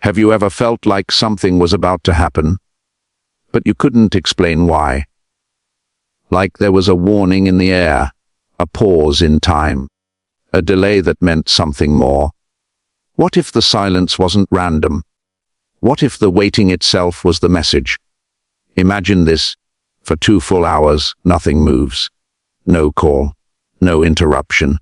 Have you ever felt like something was about to happen, but you couldn't explain why? Like there was a warning in the air, a pause in time, a delay that meant something more. What if the silence wasn't random? What if the waiting itself was the message? Imagine this. For 2 full hours, nothing moves. No call, no interruption,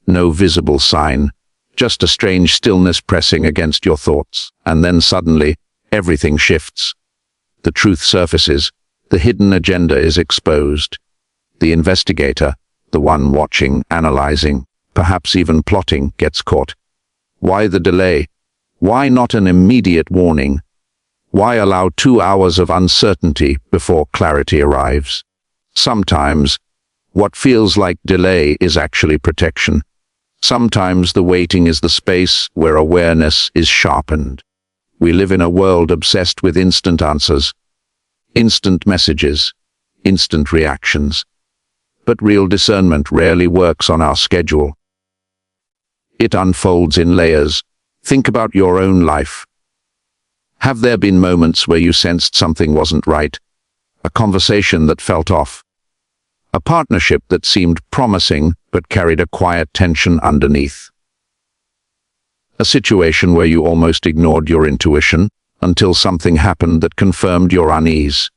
no visible sign, just a strange stillness pressing against your thoughts. And then suddenly, everything shifts. The truth surfaces. The hidden agenda is exposed. The investigator, the one watching, analyzing, perhaps even plotting, gets caught. Why the delay? Why not an immediate warning? Why allow 2 hours of uncertainty before clarity arrives? Sometimes, what feels like delay is actually protection. Sometimes the waiting is the space where awareness is sharpened. We live in a world obsessed with instant answers, instant messages, instant reactions. But real discernment rarely works on our schedule. It unfolds in layers. Think about your own life. Have there been moments where you sensed something wasn't right? A conversation that felt off? A partnership that seemed promising but carried a quiet tension underneath? A situation where you almost ignored your intuition until something happened that confirmed your unease?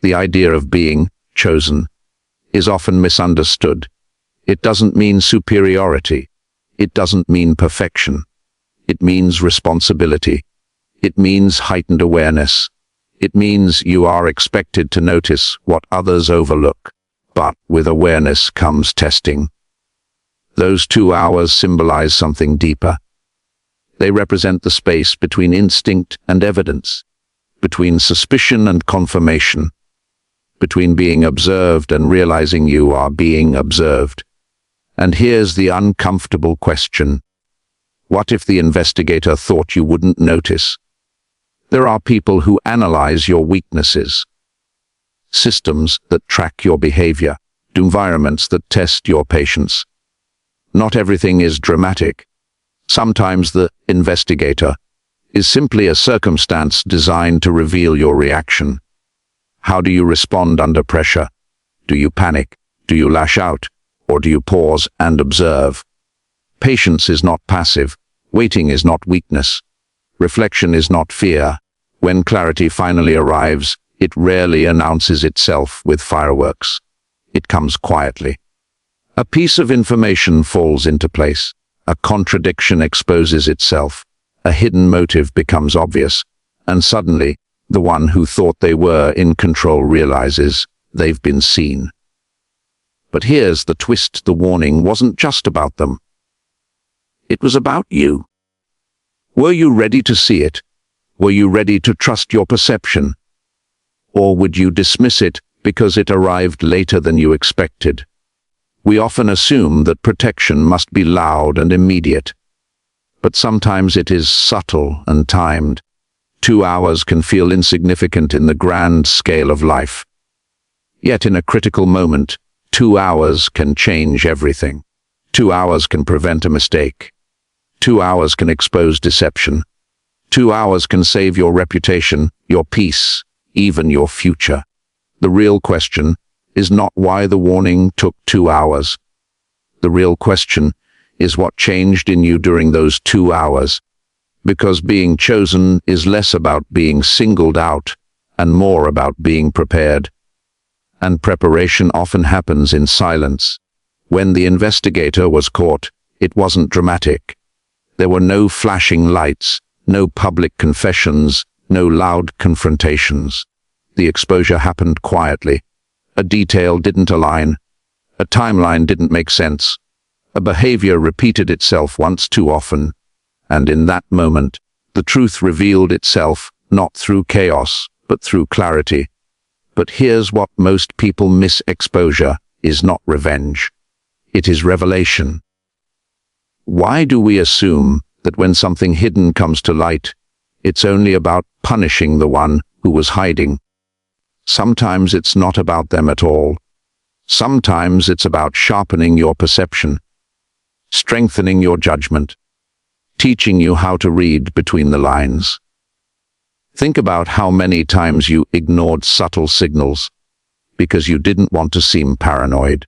The idea of being chosen is often misunderstood. It doesn't mean superiority. It doesn't mean perfection. It means responsibility. It means heightened awareness. It means you are expected to notice what others overlook. But with awareness comes testing. Those 2 hours symbolize something deeper. They represent the space between instinct and evidence, between suspicion and confirmation, between being observed and realizing you are being observed. And here's the uncomfortable question. What if the investigator thought you wouldn't notice? There are people who analyze your weaknesses, systems that track your behavior, environments that test your patience. Not everything is dramatic. Sometimes the investigator is simply a circumstance designed to reveal your reaction. How do you respond under pressure? Do you panic? Do you lash out? Or do you pause and observe? Patience is not passive. Waiting is not weakness. Reflection is not fear. When clarity finally arrives, it rarely announces itself with fireworks. It comes quietly. A piece of information falls into place. A contradiction exposes itself. A hidden motive becomes obvious. And suddenly, the one who thought they were in control realizes they've been seen. But here's the twist: the warning wasn't just about them. It was about you. Were you ready to see it? Were you ready to trust your perception? Or would you dismiss it because it arrived later than you expected? We often assume that protection must be loud and immediate. But sometimes it is subtle and timed. 2 hours can feel insignificant in the grand scale of life. Yet in a critical moment, 2 hours can change everything. 2 hours can prevent a mistake. 2 hours can expose deception. 2 hours can save your reputation, your peace, even your future. The real question is not why the warning took 2 hours. The real question is what changed in you during those 2 hours. Because being chosen is less about being singled out and more about being prepared. And preparation often happens in silence. When the investigator was caught, it wasn't dramatic. There were no flashing lights, no public confessions, no loud confrontations. The exposure happened quietly. A detail didn't align. A timeline didn't make sense. A behavior repeated itself once too often. And in that moment, the truth revealed itself, not through chaos, but through clarity. But here's what most people miss: exposure is not revenge. It is revelation. Why do we assume that when something hidden comes to light, it's only about punishing the one who was hiding? Sometimes it's not about them at all. Sometimes it's about sharpening your perception, strengthening your judgment, teaching you how to read between the lines. Think about how many times you ignored subtle signals because you didn't want to seem paranoid.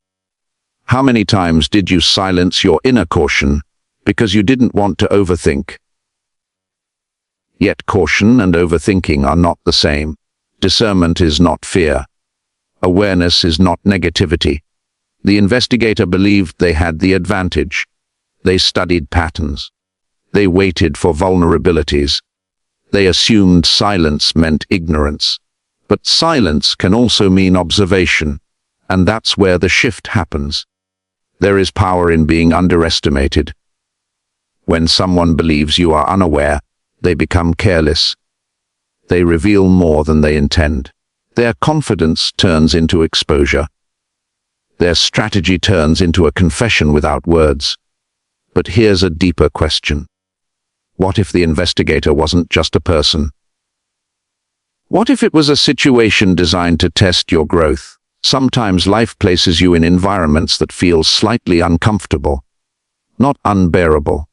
How many times did you silence your inner caution because you didn't want to overthink? Yet caution and overthinking are not the same. Discernment is not fear. Awareness is not negativity. The investigator believed they had the advantage. They studied patterns. They waited for vulnerabilities. They assumed silence meant ignorance. But silence can also mean observation, and that's where the shift happens. There is power in being underestimated. When someone believes you are unaware, they become careless. They reveal more than they intend. Their confidence turns into exposure. Their strategy turns into a confession without words. But here's a deeper question. What if the investigator wasn't just a person? What if it was a situation designed to test your growth? Sometimes life places you in environments that feel slightly uncomfortable. Not unbearable.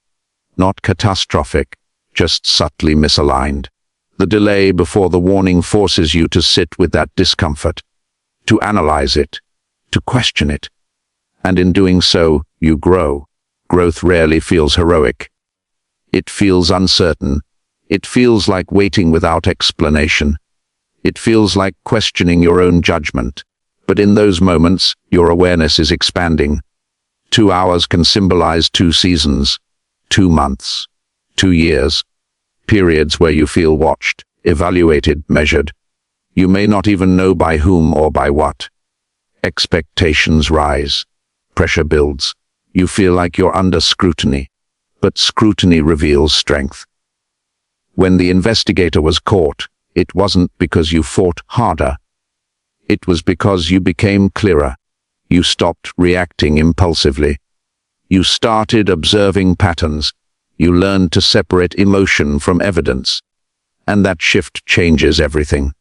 Not catastrophic. Just subtly misaligned. The delay before the warning forces you to sit with that discomfort, to analyze it, to question it. And in doing so, you grow. Growth rarely feels heroic. It feels uncertain. It feels like waiting without explanation. It feels like questioning your own judgment. But in those moments, your awareness is expanding. 2 hours can symbolize 2 seasons, 2 months, 2 years. Periods where you feel watched, evaluated, measured. You may not even know by whom or by what. Expectations rise. Pressure builds. You feel like you're under scrutiny. But scrutiny reveals strength. When the investigator was caught, it wasn't because you fought harder. It was because you became clearer. You stopped reacting impulsively. You started observing patterns. You learned to separate emotion from evidence. And that shift changes everything.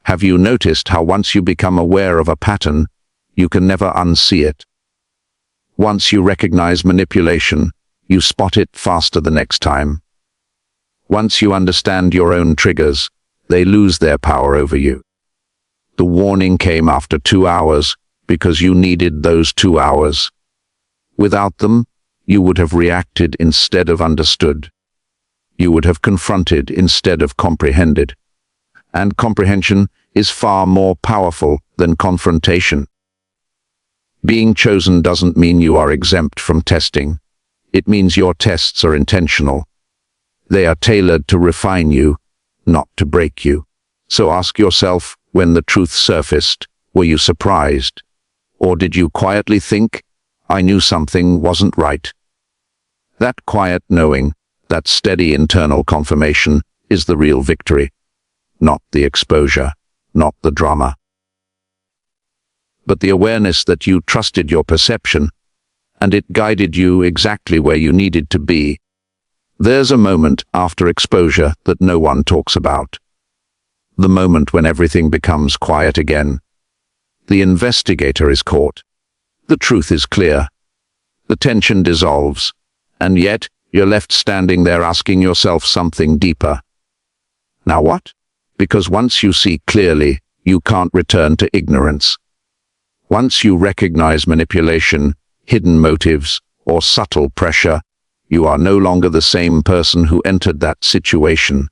Have you noticed how once you become aware of a pattern, you can never unsee it? Once you recognize manipulation, you spot it faster the next time. Once you understand your own triggers, they lose their power over you. The warning came after 2 hours because you needed those 2 hours. Without them, you would have reacted instead of understood. You would have confronted instead of comprehended. And comprehension is far more powerful than confrontation. Being chosen doesn't mean you are exempt from testing. It means your tests are intentional. They are tailored to refine you, not to break you. So ask yourself, when the truth surfaced, were you surprised? Or did you quietly think, I knew something wasn't right? That quiet knowing, that steady internal confirmation, is the real victory. Not the exposure, not the drama. But the awareness that you trusted your perception, and it guided you exactly where you needed to be. There's a moment after exposure that no one talks about. The moment when everything becomes quiet again. The investigator is caught. The truth is clear. The tension dissolves, and yet you're left standing there asking yourself something deeper. Now what? Because once you see clearly, you can't return to ignorance. Once you recognize manipulation, hidden motives, or subtle pressure, you are no longer the same person who entered that situation.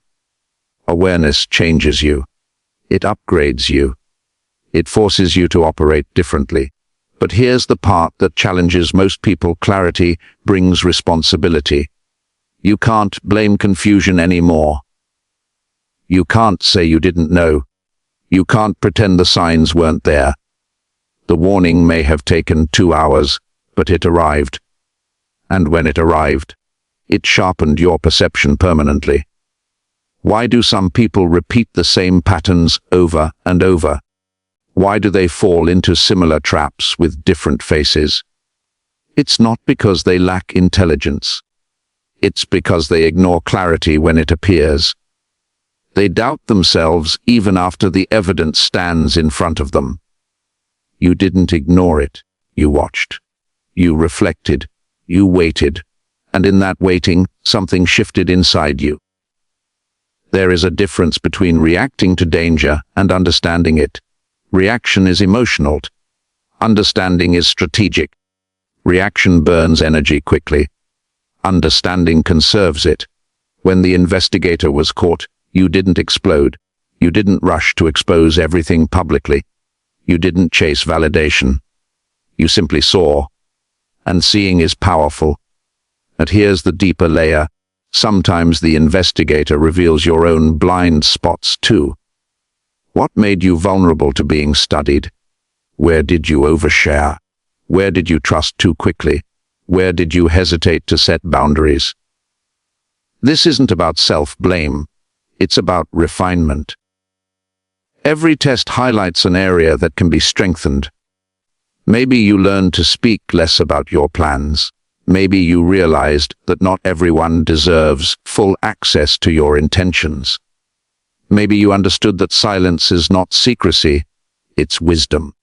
Awareness changes you. It upgrades you. It forces you to operate differently. But here's the part that challenges most people. Clarity brings responsibility. You can't blame confusion anymore. You can't say you didn't know. You can't pretend the signs weren't there. The warning may have taken 2 hours, but it arrived. And when it arrived, it sharpened your perception permanently. Why do some people repeat the same patterns over and over? Why do they fall into similar traps with different faces? It's not because they lack intelligence. It's because they ignore clarity when it appears. They doubt themselves even after the evidence stands in front of them. You didn't ignore it. You watched. You reflected. You waited. And in that waiting, something shifted inside you. There is a difference between reacting to danger and understanding it. Reaction is emotional. Understanding is strategic. Reaction burns energy quickly. Understanding conserves it. When the investigator was caught, you didn't explode. You didn't rush to expose everything publicly. You didn't chase validation. You simply saw. And seeing is powerful. And here's the deeper layer. Sometimes the investigator reveals your own blind spots too. What made you vulnerable to being studied? Where did you overshare? Where did you trust too quickly? Where did you hesitate to set boundaries? This isn't about self-blame. It's about refinement. Every test highlights an area that can be strengthened. Maybe you learned to speak less about your plans. Maybe you realized that not everyone deserves full access to your intentions. Maybe you understood that silence is not secrecy, it's wisdom.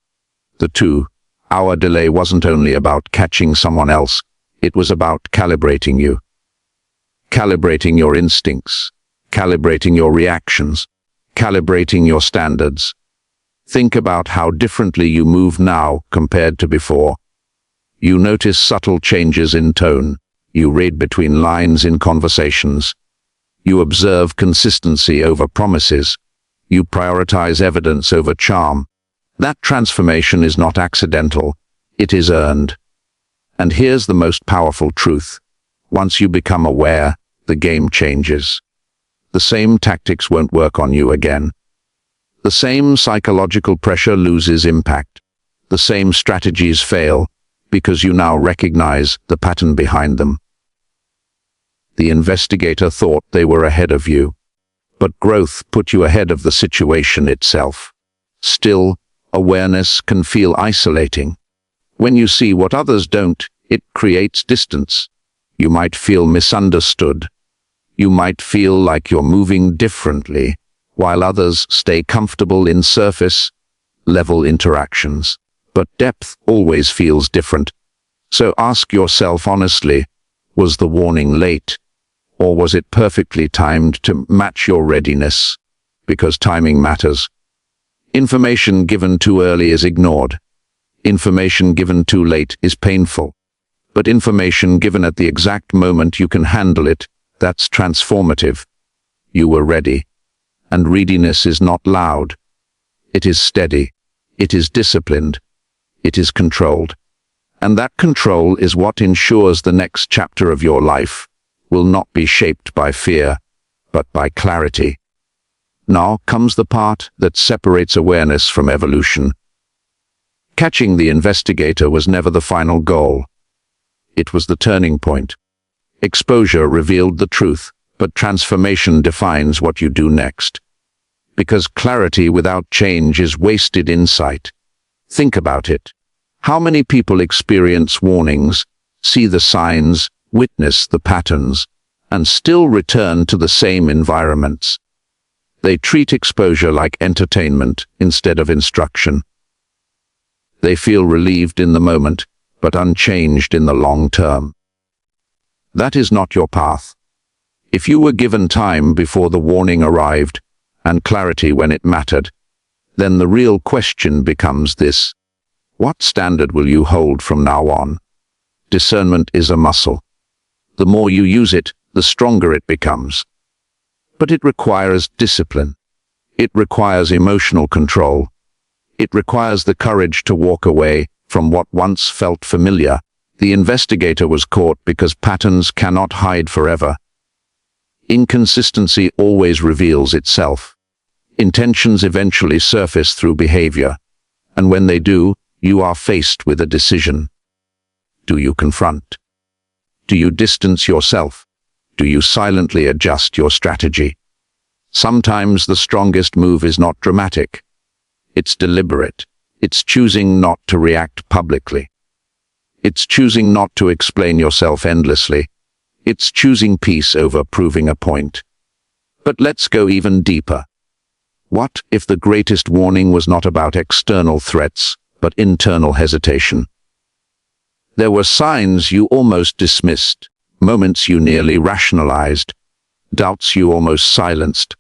The 2-hour delay wasn't only about catching someone else, it was about calibrating you. Calibrating your instincts, calibrating your reactions, calibrating your standards. Think about how differently you move now compared to before. You notice subtle changes in tone. You read between lines in conversations. You observe consistency over promises. You prioritize evidence over charm. That transformation is not accidental. It is earned. And here's the most powerful truth. Once you become aware, the game changes. The same tactics won't work on you again. The same psychological pressure loses impact. The same strategies fail because you now recognize the pattern behind them. The investigator thought they were ahead of you, but growth put you ahead of the situation itself. Still, awareness can feel isolating. When you see what others don't, it creates distance. You might feel misunderstood. You might feel like you're moving differently, while others stay comfortable in surface-level interactions. But depth always feels different. So ask yourself honestly, was the warning late? Or was it perfectly timed to match your readiness? Because timing matters. Information given too early is ignored. Information given too late is painful. But information given at the exact moment you can handle it, that's transformative. You were ready. And readiness is not loud. It is steady. It is disciplined. It is controlled. And that control is what ensures the next chapter of your life will not be shaped by fear, but by clarity. Now comes the part that separates awareness from evolution. Catching the investigator was never the final goal. It was the turning point. Exposure revealed the truth, but transformation defines what you do next. Because clarity without change is wasted insight. Think about it. How many people experience warnings, see the signs, witness the patterns, and still return to the same environments? They treat exposure like entertainment instead of instruction. They feel relieved in the moment, but unchanged in the long term. That is not your path. If you were given time before the warning arrived, and clarity when it mattered, then the real question becomes this: what standard will you hold from now on? Discernment is a muscle. The more you use it, the stronger it becomes. But it requires discipline. It requires emotional control. It requires the courage to walk away from what once felt familiar. The investigator was caught because patterns cannot hide forever. Inconsistency always reveals itself. Intentions eventually surface through behavior. And when they do, you are faced with a decision. Do you confront? Do you distance yourself? Do you silently adjust your strategy? Sometimes the strongest move is not dramatic. It's deliberate. It's choosing not to react publicly. It's choosing not to explain yourself endlessly. It's choosing peace over proving a point. But let's go even deeper. What if the greatest warning was not about external threats, but internal hesitation? There were signs you almost dismissed, moments you nearly rationalized, doubts you almost silenced,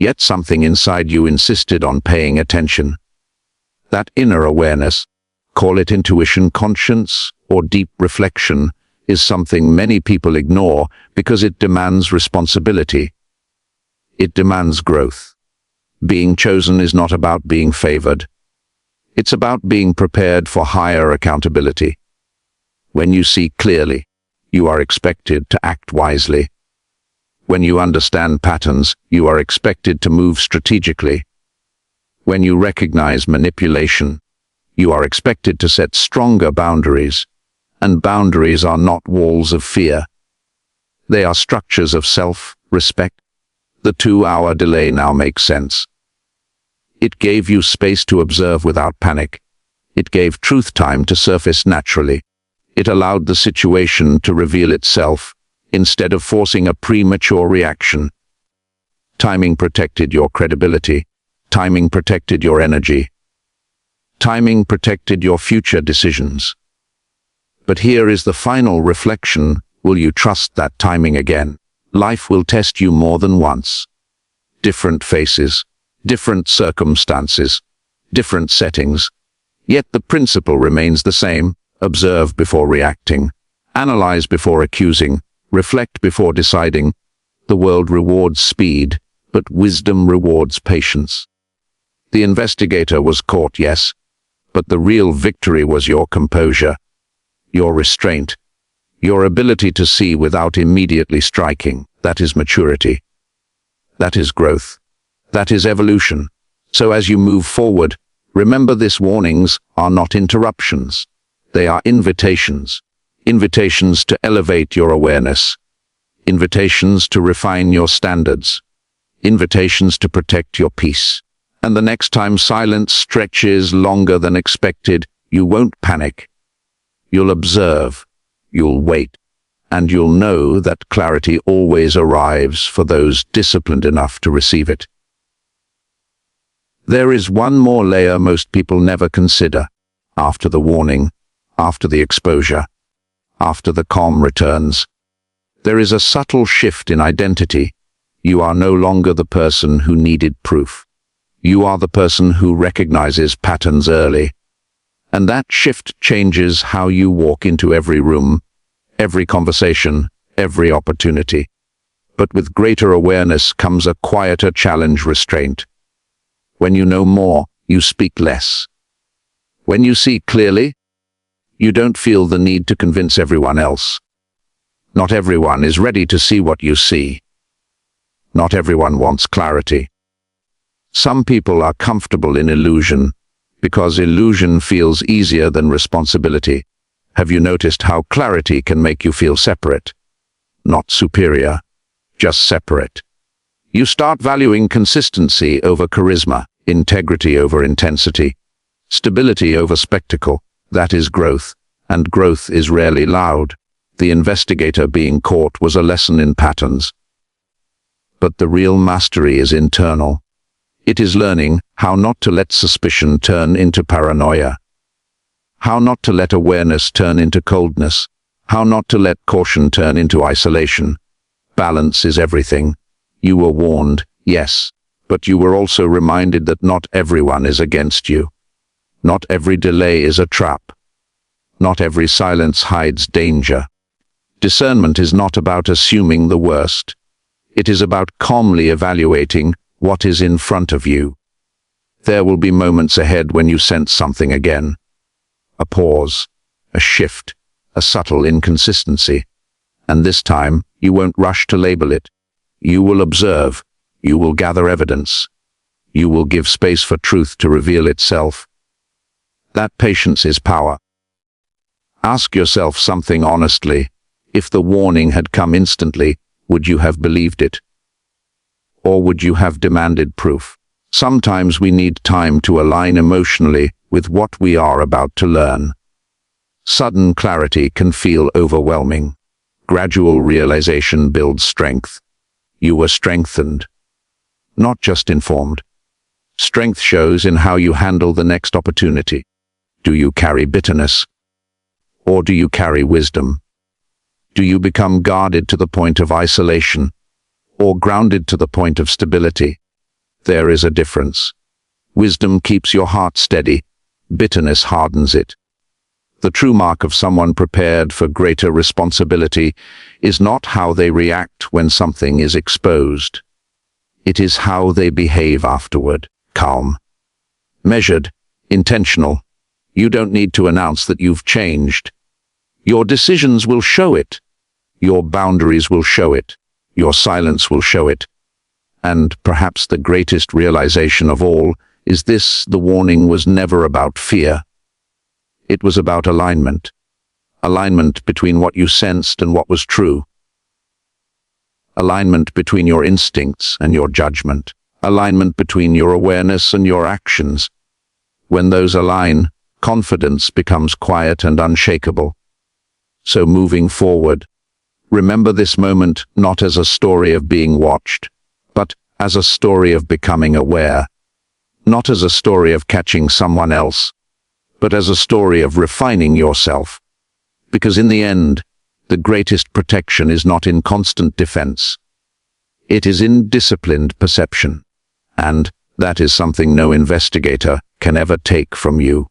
Yet something inside you insisted on paying attention. That inner awareness, call it intuition, conscience, or deep reflection, is something many people ignore because it demands responsibility. It demands growth. Being chosen is not about being favored. It's about being prepared for higher accountability. When you see clearly, you are expected to act wisely. When you understand patterns, you are expected to move strategically. When you recognize manipulation, you are expected to set stronger boundaries. And boundaries are not walls of fear. They are structures of self-respect. The 2-hour delay now makes sense. It gave you space to observe without panic. It gave truth time to surface naturally. It allowed the situation to reveal itself, instead of forcing a premature reaction. Timing protected your credibility. Timing protected your energy. Timing protected your future decisions. But here is the final reflection. Will you trust that timing again? Life will test you more than once. Different faces, different circumstances, different settings. Yet the principle remains the same. Observe before reacting. Analyze before accusing. Reflect before deciding. The world rewards speed, but wisdom rewards patience. The investigator was caught, yes, but the real victory was your composure, your restraint, your ability to see without immediately striking. That is maturity. That is growth. That is evolution. So as you move forward, remember this: warnings are not interruptions. They are invitations. Invitations to elevate your awareness. Invitations to refine your standards. Invitations to protect your peace. And the next time silence stretches longer than expected, you won't panic. You'll observe, you'll wait, and you'll know that clarity always arrives for those disciplined enough to receive it. There is one more layer most people never consider. After the warning, after the exposure, after the calm returns, there is a subtle shift in identity. You are no longer the person who needed proof. You are the person who recognizes patterns early. And that shift changes how you walk into every room, every conversation, every opportunity. But with greater awareness comes a quieter challenge: restraint. When you know more, you speak less. When you see clearly, you don't feel the need to convince everyone else. Not everyone is ready to see what you see. Not everyone wants clarity. Some people are comfortable in illusion, because illusion feels easier than responsibility. Have you noticed how clarity can make you feel separate? Not superior, just separate. You start valuing consistency over charisma, integrity over intensity, stability over spectacle. That is growth, and growth is rarely loud. The investigator being caught was a lesson in patterns. But the real mastery is internal. It is learning how not to let suspicion turn into paranoia, how not to let awareness turn into coldness, how not to let caution turn into isolation. Balance is everything. You were warned, yes, but you were also reminded that not everyone is against you. Not every delay is a trap. Not every silence hides danger. Discernment is not about assuming the worst. It is about calmly evaluating what is in front of you. There will be moments ahead when you sense something again. A pause, a shift, a subtle inconsistency. And this time, you won't rush to label it. You will observe. You will gather evidence. You will give space for truth to reveal itself. That patience is power. Ask yourself something honestly. If the warning had come instantly, would you have believed it? Or would you have demanded proof? Sometimes we need time to align emotionally with what we are about to learn. Sudden clarity can feel overwhelming. Gradual realization builds strength. You were strengthened, not just informed. Strength shows in how you handle the next opportunity. Do you carry bitterness? Or do you carry wisdom? Do you become guarded to the point of isolation, or grounded to the point of stability? There is a difference. Wisdom keeps your heart steady. Bitterness hardens it. The true mark of someone prepared for greater responsibility is not how they react when something is exposed. It is how they behave afterward. Calm. Measured. Intentional. You don't need to announce that you've changed. Your decisions will show it. Your boundaries will show it. Your silence will show it. And perhaps the greatest realization of all is this: the warning was never about fear. It was about alignment. Alignment between what you sensed and what was true. Alignment between your instincts and your judgment. Alignment between your awareness and your actions. When those align, confidence becomes quiet and unshakable. So moving forward, remember this moment not as a story of being watched, but as a story of becoming aware. Not as a story of catching someone else, but as a story of refining yourself. Because in the end, the greatest protection is not in constant defense. It is in disciplined perception. And that is something no investigator can ever take from you.